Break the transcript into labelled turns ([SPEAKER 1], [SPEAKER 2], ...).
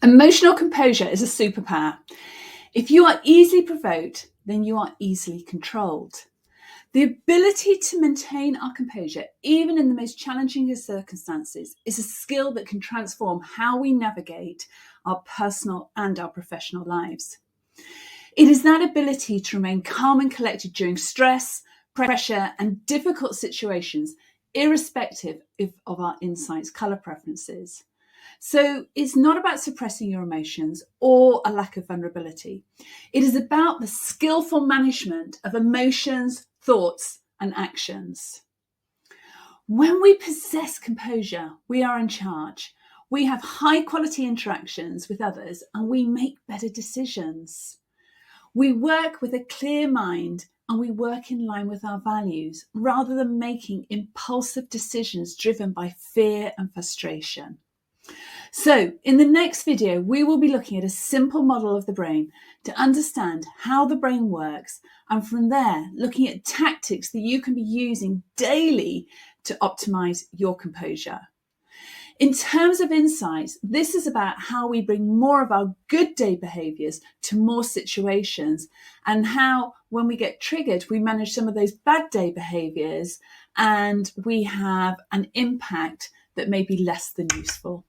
[SPEAKER 1] Emotional composure is a superpower. If you are easily provoked, then you are easily controlled. The ability to maintain our composure, even in the most challenging of circumstances, is a skill that can transform how we navigate our personal and our professional lives. It is that ability to remain calm and collected during stress, pressure, and difficult situations, irrespective of our insights, colour preferences. So it's not about suppressing your emotions or a lack of vulnerability. It is about the skillful management of emotions, thoughts, and actions. When we possess composure, we are in charge. We have high quality interactions with others and we make better decisions. We work with a clear mind and we work in line with our values rather than making impulsive decisions driven by fear and frustration. So in the next video, we will be looking at a simple model of the brain to understand how the brain works, and from there, looking at tactics that you can be using daily to optimize your composure. In terms of insights, this is about how we bring more of our good day behaviors to more situations, and how when we get triggered, we manage some of those bad day behaviors and we have an impact that may be less than useful.